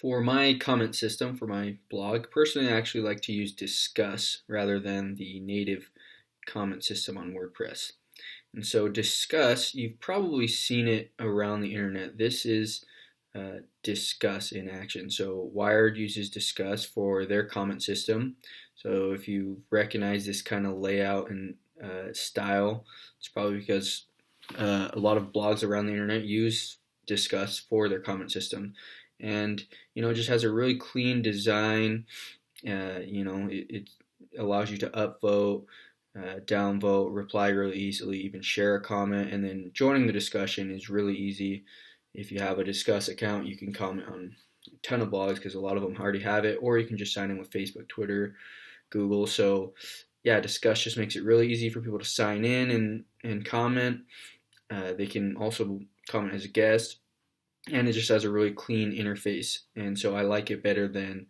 For my comment system for my blog, personally I actually like to use Disqus rather than the native comment system on WordPress. And so Disqus, you've probably seen it around the internet. This is Disqus in action. So Wired uses Disqus for their comment system. So if you recognize this kind of layout and style, it's probably because a lot of blogs around the internet use Disqus for their comment system. And it just has a really clean design. It allows you to upvote, downvote, reply really easily, even share a comment, and then joining the discussion is really easy. If you have a Disqus account, you can comment on a ton of blogs because a lot of them already have it, or you can just sign in with Facebook, Twitter, Google. So yeah, Disqus just makes it really easy for people to sign in and comment. They can also comment as a guest, and it just has a really clean interface, and so I like it better than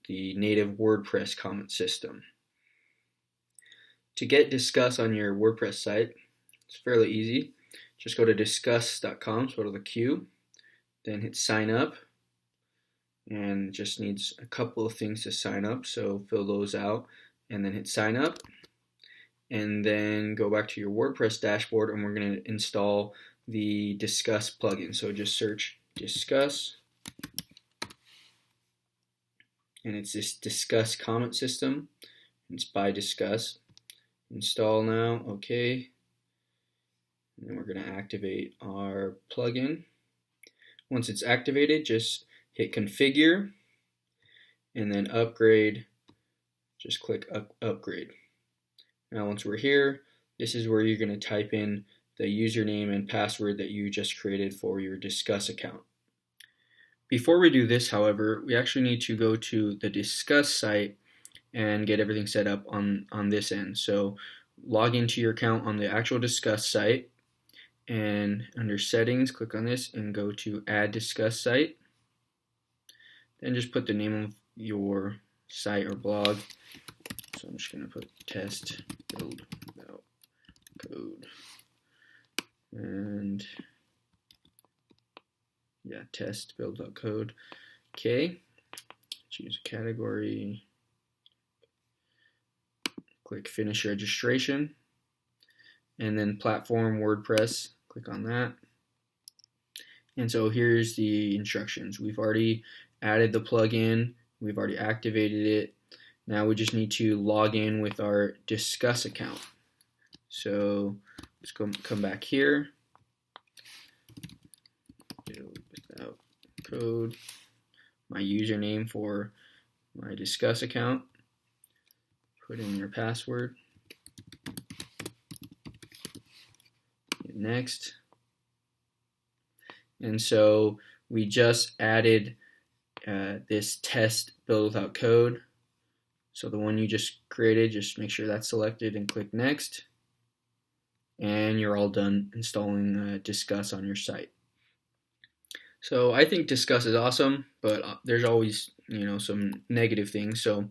the native WordPress comment system. To get Disqus on your WordPress site, it's fairly easy. Just go to disqus.com, so go to the queue, then hit sign up, and it just needs a couple of things to sign up, so fill those out, and then hit sign up, and then go back to your WordPress dashboard, and we're going to install the Disqus plugin. So just search Disqus, and it's this Disqus comment system. It's by Disqus. Install now, okay. And then we're going to activate our plugin. Once it's activated, just hit configure, and then upgrade. Just click upgrade. Now once we're here, this is where you're going to type in the username and password that you just created for your Disqus account. Before we do this, however, we actually need to go to the Disqus site and get everything set up on this end. So log into your account on the actual Disqus site, and under settings, click on this and go to add Disqus site. Then just put the name of your site or blog. So I'm just going to put test build without code. And yeah, test build.code. Okay, choose a category, click finish registration, and then platform WordPress, click on that. And so here's the instructions. We've already added the plugin, we've already activated it. Now we just need to log in with our Disqus account. So let's come back here. Build without code. My username for my Disqus account. Put in your password. Hit next. And so we just added this test build without code. So the one you just created, just make sure that's selected and click next. And you're all done installing Disqus on your site. So I think Disqus is awesome, but there's always some negative things. So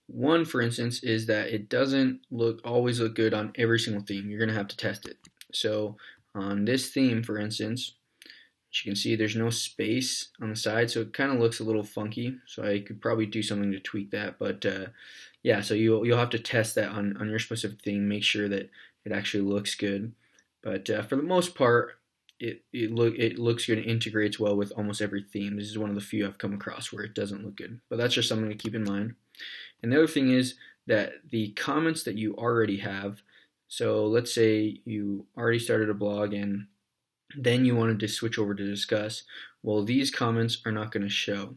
one, for instance, is that it doesn't always look good on every single theme. You're going to have to test it. So on this theme, for instance, as you can see, there's no space on the side, so it kind of looks a little funky. So I could probably do something to tweak that. But yeah, so you'll have to test that on your specific theme, make sure that it actually looks good. But for the most part, it looks good and integrates well with almost every theme. This is one of the few I've come across where it doesn't look good. But that's just something to keep in mind. And the other thing is that the comments that you already have, so let's say you already started a blog and then you wanted to switch over to Disqus, well, these comments are not going to show.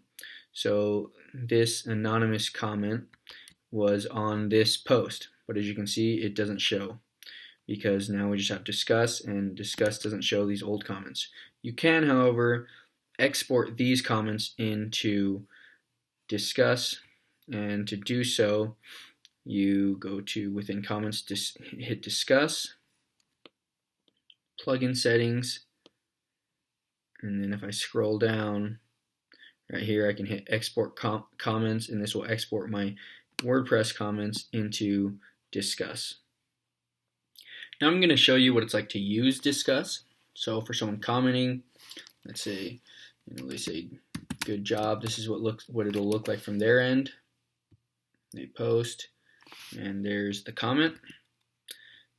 So this anonymous comment was on this post, but as you can see, it doesn't show because now we just have Disqus, and Disqus doesn't show these old comments. You can, however, export these comments into Disqus, and to do so, you go to within comments, hit Disqus, plugin settings, and then if I scroll down right here, I can hit export comments, and this will export my WordPress comments into Disqus. Now I'm going to show you what it's like to use Disqus. So for someone commenting, let's say, they say good job. This is what it'll look like from their end. They post, and there's the comment.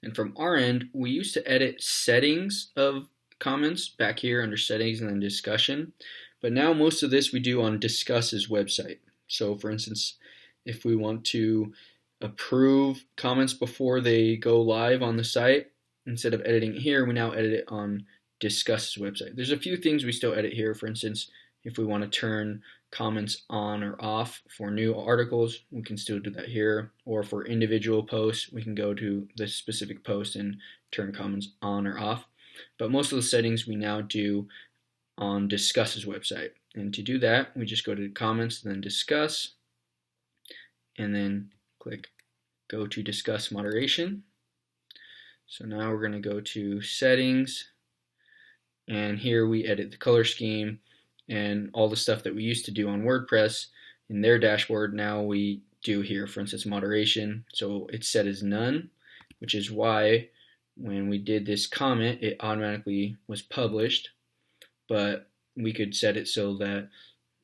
And from our end, we used to edit settings of comments back here under settings and then discussion. But now most of this we do on Disqus's website. So for instance, if we want to approve comments before they go live on the site, instead of editing it here, we now edit it on Disqus's website. There's a few things we still edit here. For instance, if we want to turn comments on or off for new articles, we can still do that here. Or for individual posts, we can go to the specific post and turn comments on or off. But most of the settings we now do on Disqus's website. And to do that, we just go to comments, then Disqus, and then click go to Disqus moderation. So now we're going to go to settings, and here we edit the color scheme and all the stuff that we used to do on WordPress in their dashboard. Now we do here, for instance, moderation. So it's set as none, which is why when we did this comment, it automatically was published. But we could set it so that,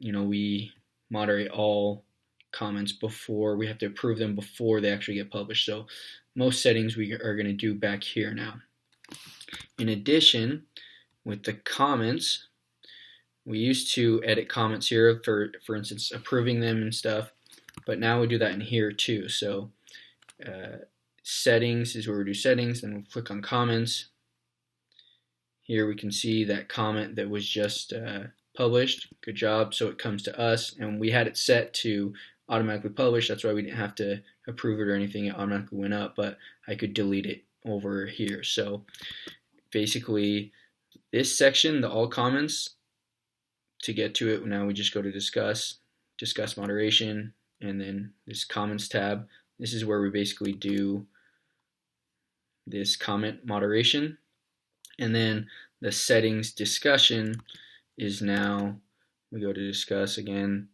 we moderate all comments before, we have to approve them before they actually get published. So most settings we are going to do back here now. In addition, with the comments, we used to edit comments here for instance, approving them and stuff, but now we do that in here too. So settings is where we do settings, then we'll click on comments. Here we can see that comment that was just published. Good job. So it comes to us, and we had it set to automatically publish. That's why we didn't have to approve it or anything. It automatically went up, but I could delete it over here. So basically, this section, the all comments, to get to it, now we just go to Disqus moderation, and then this comments tab. This is where we basically do this comment moderation. And then the settings discussion is now, we go to Disqus again,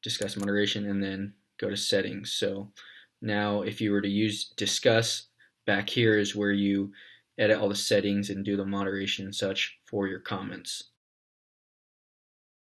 Disqus moderation, and then go to settings. So now if you were to use Disqus, back here is where you edit all the settings and do the moderation and such for your comments.